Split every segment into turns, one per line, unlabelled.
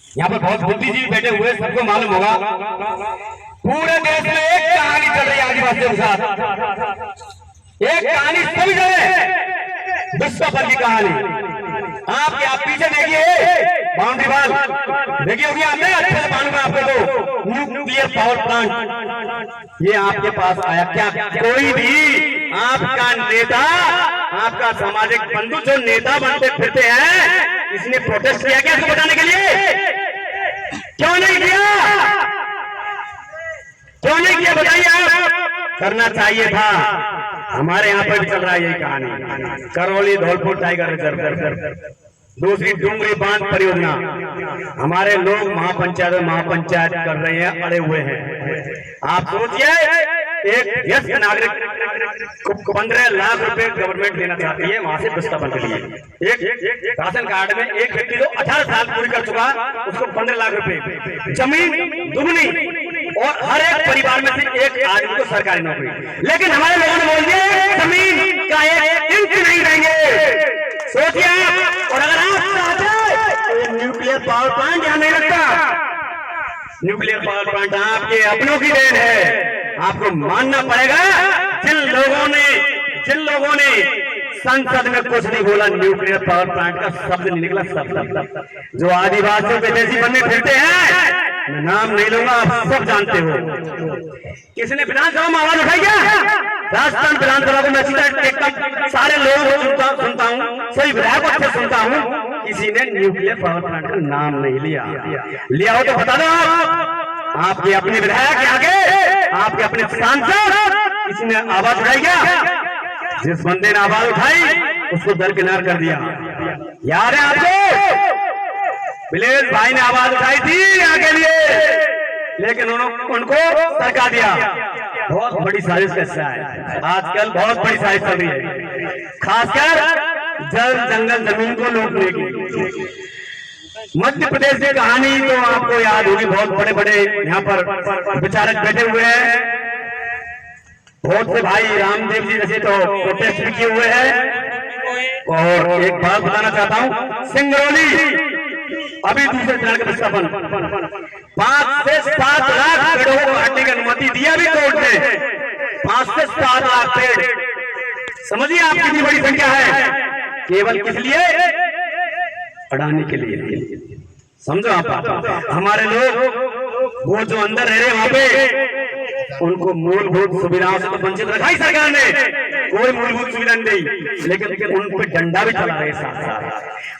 यहाँ पर बहुत बुद्धिजीवी बैठे हुए, सबको मालूम होगा पूरे देश में एक कहानी चल रही है आदिवासियों के साथ। एक कहानी सभी जगह, विश्व भर की कहानी। आप पीछे देखिए बाउंड्री वाल देखिए होगी, आपने अच्छे से मालूम है आपको। तो न्यूक्लियर पावर प्लांट ये आपके पास आया क्या? कोई भी आपका नेता, आपका सामाजिक बंधु जो नेता बनते फिरते हैं, इसने प्रोटेस्ट किया क्या इसको बताने के लिए? क्यों नहीं किया? क्यों नहीं किया बताइए आप। करना चाहिए था। हमारे यहाँ पर भी चल रहा है यही कहानी। करौली धौलपुर टाइगर रिजर्व, दूसरी डूंगरी बांध परियोजना। हमारे लोग महापंचायत कर रहे हैं, अड़े हुए हैं। आप सोचिए, एक वयस्क नागरिक को 15 लाख रुपए गवर्नमेंट देना चाहती है वहां से विस्थापन के लिए। एक राशन कार्ड में एक व्यक्ति जो 18 साल पूरी कर चुका, उसको 15 लाख रुपए, जमीन दुगनी, और हर एक परिवार में से एक आदमी को सरकारी नौकरी। लेकिन हमारे लोगों ने बोल दिया जमीन का एक इंच नहीं देंगे। सोचिए आप, और अगर आप चाहते तो न्यूक्लियर पावर प्लांट यहाँ नहीं लगता। न्यूक्लियर पावर प्लांट आपके अपनों की देन है। आपको मानना पड़ेगा, जिन लोगों ने संसद में कुछ नहीं बोला, न्यूक्लियर पावर प्लांट का शब्द नहीं निकला। सब जो आदिवासियों के जैसी बनने फिरते हैं, मैं नाम नहीं लूंगा, आप सब जानते हो। किसने विधानसभा में आवाज उठाई क्या? राजस्थान विधानसभा को मैं सीधा सारे लोगों को सुनता हूँ, सभी विधायकों से सुनता हूँ, किसी ने न्यूक्लियर पावर प्लांट का नाम नहीं लिया हो तो बता दो आप। आपके अपने विधायक के आगे, आपके अपने सांसद, किसी ने आवाज उठाई क्या? जिस बंदे ने आवाज उठाई उसको दरकिनार कर दिया। याद है आपको? विलेज भाई ने आवाज उठाई थी यहाँ के लिए, लेकिन उनको सरका दिया। बहुत बड़ी साजिश का हिस्सा है आजकल, बहुत बड़ी साजिश चल रही है, खासकर जल जंगल जमीन को लूटने की। मध्य प्रदेश की कहानी तो आपको याद होगी, बहुत बड़े बड़े यहाँ पर विचारक बैठे हुए हैं। बहुत से भाई रामदेव जी जैसे तो प्रोटेस्ट भी किए हुए हैं। और एक बात बताना चाहता हूँ, सिंगरौली अभी दूसरे चरण का विस्थापन 5 से 7 लाख पेड़ों को काटने की अनुमति दिया भी कोर्ट ने। 5 से 7 लाख पेड़, समझिए आप कितनी बड़ी संख्या है। केवल किस लिए? अड़ाने के लिए। समझो आप। हमारे लोग वो जो अंदर रह रहे वहां पे, उनको मूलभूत सुविधाओं से तो वंचित रखा ही सरकार ने, कोई मूलभूत सुविधा नहीं, लेकिन उन पर डंडा भी चला रहे साथ साथ।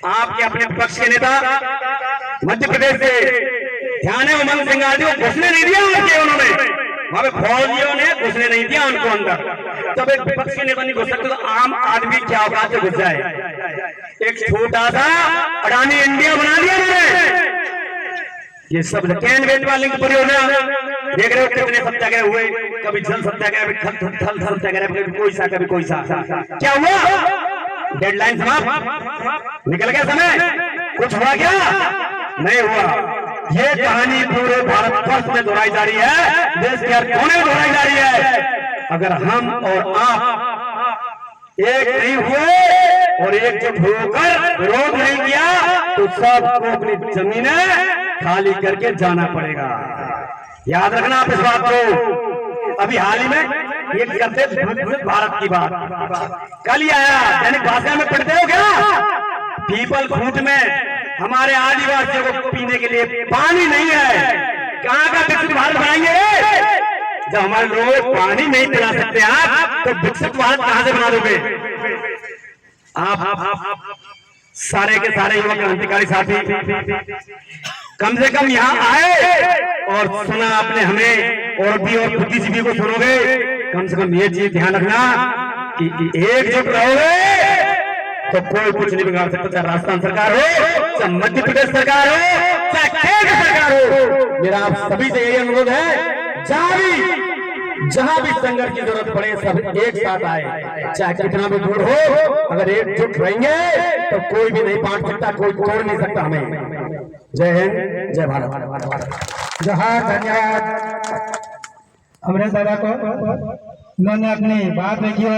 आपके अपने पक्ष के नेता मध्य प्रदेश से ध्यान उमंग सिंह आदि को घुसने नहीं दिया, उन्होंने वहां पे फौजियों ने घुसने नहीं दिया उनको अंदर। तब एक विपक्ष के नेता नहीं घुस सकते, तो आम आदमी क्या औकात से घुस जाए? एक छोटा सा अडानी इंडिया बना दिया उन्होंने। ये सब कैन वाले की परियोजना देख रहे हो, कितने सत्याग्रह हुए, कभी जल सत्याग्रह, कभी थल सत्याग्रह, कभी कोई सा। क्या हुआ? डेडलाइन समाप्त, निकल गया समय, कुछ हुआ क्या? नहीं हुआ। ये कहानी पूरे भारतवर्ष में दोहराई जा रही है, देश के हर कोने में दोहराई जा रही है। अगर हम और आप एक नहीं हुए और एकजुट होकर विरोध नहीं किया, तो सबको अपनी जमीनें खाली करके जाना पड़ेगा। याद रखना आप इस बात को। अभी हाल ही में ये करते भारत की बात कल ही आया, दैनिक भाषा में पढ़ते हो क्या? पीपल खूंट में हमारे आदिवासियों को पीने के लिए पानी नहीं है। कहाँ का विकसित भारत बनाएंगे? जब हमारे लोग पानी नहीं पिला सकते आप, तो विकसित भारत कहां से बना दोगे आप? सारे के सारे युवा क्रांतिकारी साथी कम से कम यहाँ आए और सुना आपने हमें, और भी और बुद्धिजीवी को सुनोगे। कम से कम ये चीज ध्यान रखना कि एकजुट रहोगे तो कोई कुछ नहीं बिगाड़ सकता, चाहे राजस्थान सरकार हो, चाहे मध्य प्रदेश सरकार हो, चाहे केंद्र सरकार हो। मेरा आप सभी से यही अनुरोध है, जहां भी संघर्ष की जरूरत पड़े, सब एक साथ आए, चाहे कितना भी दूर हो। अगर एकजुट रहेंगे तो कोई भी नहीं बांट सकता, कोई तोड़ नहीं सकता हमें। जय हिंद, जय भारत।
जहाँ धन्यवाद अमरेश दादा को, उन्होंने अपनी बात रखी है।